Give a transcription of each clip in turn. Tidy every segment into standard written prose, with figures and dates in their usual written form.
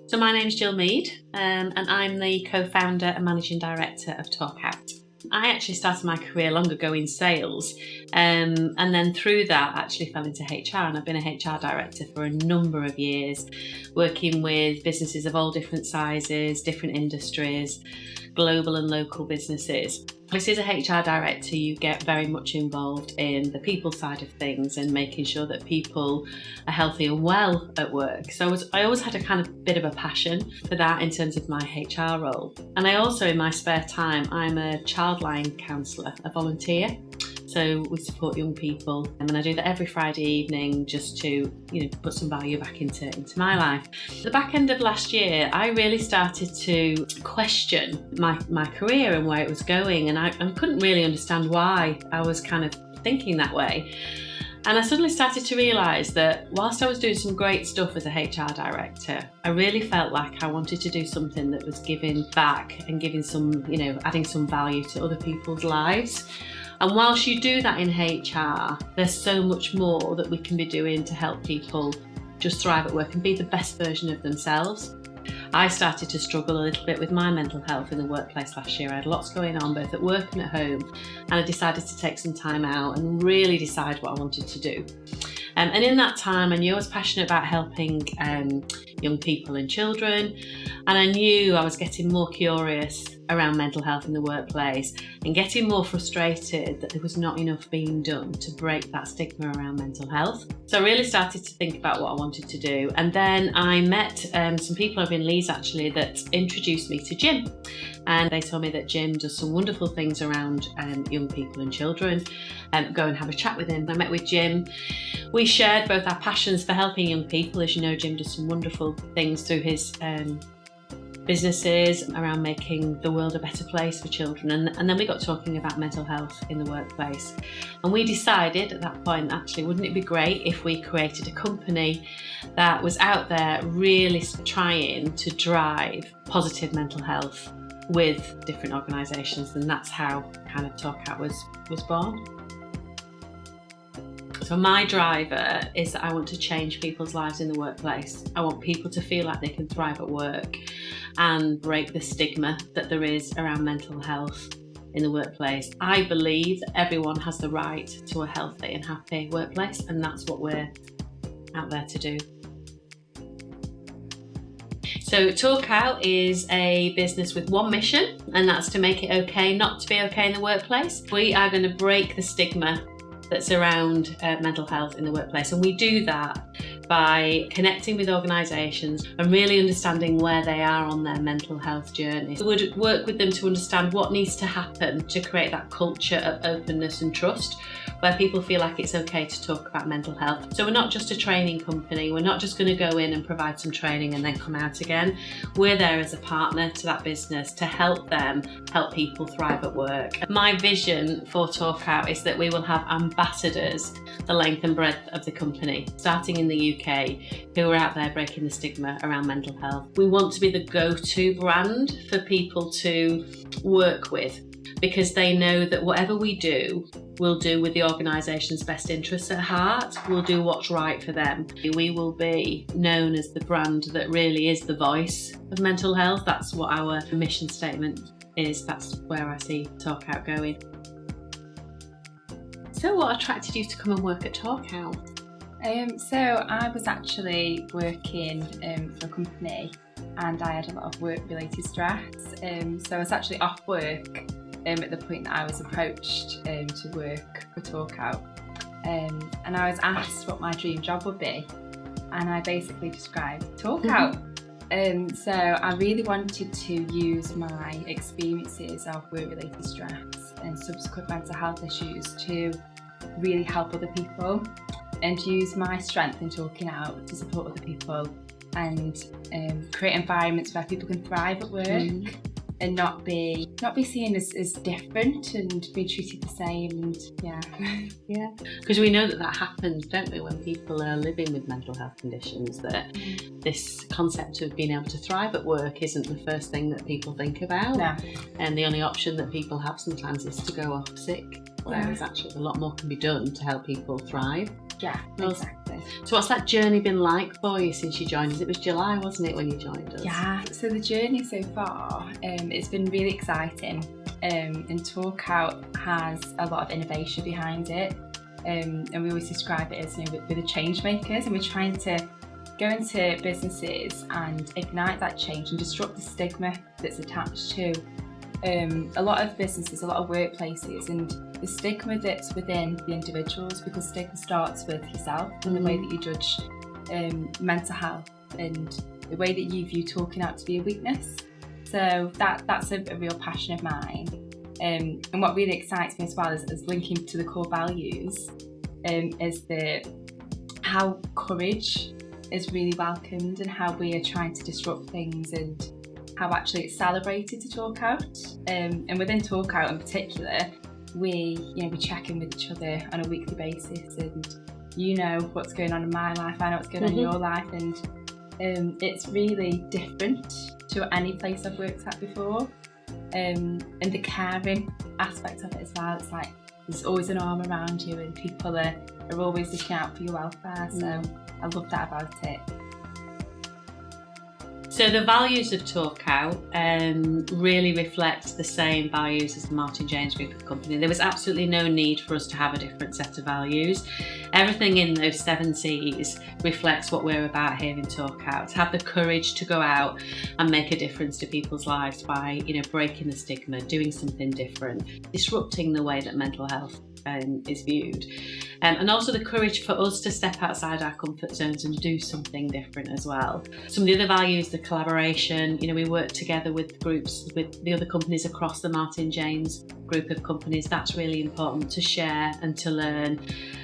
So my name's Jill Mead, and I'm the co-founder and managing director of TalkOut. I actually started my career long ago in sales, and then through that actually fell into HR, and I've been a HR director for a number of years, working with businesses of all different sizes, different industries, global and local businesses. Obviously, as a HR director, you get very much involved in the people side of things and making sure that people are healthy and well at work. So I always had a kind of bit of a passion for that in terms of my HR role. And I also, in my spare time, I'm a childline counsellor, a volunteer. So we support young people, and I do that every Friday evening just to, put some value back into my life. At the back end of last year, I really started to question my career and where it was going, and I couldn't really understand why I was kind of thinking that way. And I suddenly started to realise that whilst I was doing some great stuff as a HR director, I really felt like I wanted to do something that was giving back and giving some, adding some value to other people's lives. And whilst you do that in HR, there's so much more that we can be doing to help people just thrive at work and be the best version of themselves. I started to struggle a little bit with my mental health in the workplace last year. I had lots going on both at work and at home, and I decided to take some time out and really decide what I wanted to do. And in that time, I knew I was passionate about helping young people and children, and I knew I was getting more curious around mental health in the workplace and getting more frustrated that there was not enough being done to break that stigma around mental health. So I really started to think about what I wanted to do, and then I met some people over in Leeds actually that introduced me to Jim, and they told me that Jim does some wonderful things around young people and children. Go and have a chat with him. I met with Jim. We shared both our passions for helping young people. As you know, Jim does some wonderful things through his businesses around making the world a better place for children, and then we got talking about mental health in the workplace, and we decided at that point, actually, wouldn't it be great if we created a company that was out there really trying to drive positive mental health with different organisations, and that's how kind of TalkOut was born. So my driver is that I want to change people's lives in the workplace. I want people to feel like they can thrive at work and break the stigma that there is around mental health in the workplace. I believe that everyone has the right to a healthy and happy workplace, and that's what we're out there to do. So TalkOut is a business with one mission, and that's to make it okay not to be okay in the workplace. We are going to break the stigma that's around mental health in the workplace, and we do that by connecting with organisations and really understanding where they are on their mental health journey. We would work with them to understand what needs to happen to create that culture of openness and trust, where people feel like it's okay to talk about mental health. So we're not just a training company, we're not just going to go in and provide some training and then come out again. We're there as a partner to that business to help them help people thrive at work. My vision for TalkOut is that we will have ambassadors the length and breadth of the company, starting in the UK, who are out there breaking the stigma around mental health. We want to be the go-to brand for people to work with, because they know that whatever we do, we'll do with the organisation's best interests at heart. We'll do what's right for them. We will be known as the brand that really is the voice of mental health. That's what our mission statement is. That's where I see TalkOut going. So what attracted you to come and work at TalkOut? So I was actually working for a company, and I had a lot of work-related stress. So I was actually off work at the point that I was approached to work for TalkOut. And I was asked what my dream job would be, and I basically described TalkOut. So I really wanted to use my experiences of work-related stress and subsequent mental health issues to really help other people, and use my strength in talking out to support other people and create environments where people can thrive at work and not be seen as different and be treated the same. And yeah, because we know that happens, don't we, when people are living with mental health conditions, that this concept of being able to thrive at work isn't the first thing that people think about. No. And the only option that people have sometimes is to go off sick, whereas actually a lot more can be done to help people thrive. Yeah, exactly. So what's that journey been like for you since you joined us? It was July, wasn't it, when you joined us? Yeah, so the journey so far, it's been really exciting. And TalkOut has a lot of innovation behind it. And we always describe it as, we're the change makers, and we're trying to go into businesses and ignite that change and disrupt the stigma that's attached to a lot of businesses, a lot of workplaces, and the stigma that's within the individuals, because stigma starts with yourself and the way that you judge mental health and the way that you view talking out to be a weakness. So that's a real passion of mine. And what really excites me as well is linking to the core values is how courage is really welcomed, and how we are trying to disrupt things, and how actually it's celebrated to talk out. And within TalkOut in particular, we check in with each other on a weekly basis, and what's going on in my life, I know what's going on in your life, and it's really different to any place I've worked at before. And the caring aspect of it as well, it's like there's always an arm around you, and people are always looking out for your welfare, so I love that about it. So the values of TalkOut really reflect the same values as the Martin James Group of Company. There was absolutely no need for us to have a different set of values. Everything in those 7 C's reflects what we're about here in TalkOut. To have the courage to go out and make a difference to people's lives by, breaking the stigma, doing something different, disrupting the way that mental health is viewed, and also the courage for us to step outside our comfort zones and do something different as well. Some of the other values, the collaboration, we work together with groups, with the other companies across the Martin James Group of Companies. That's really important, to share and to learn.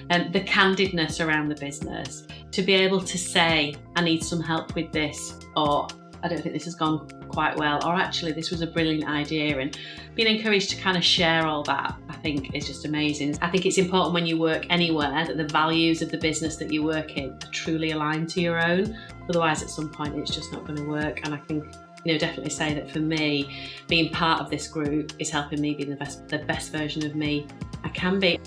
The candidness around the business, to be able to say, I need some help with this, or I don't think this has gone quite well, or actually this was a brilliant idea, and being encouraged to kind of share all that, I think is just amazing. I think it's important when you work anywhere that the values of the business that you work in are truly aligned to your own. Otherwise at some point it's just not going to work. And I think definitely say that for me, being part of this group is helping me be the best version of me I can be.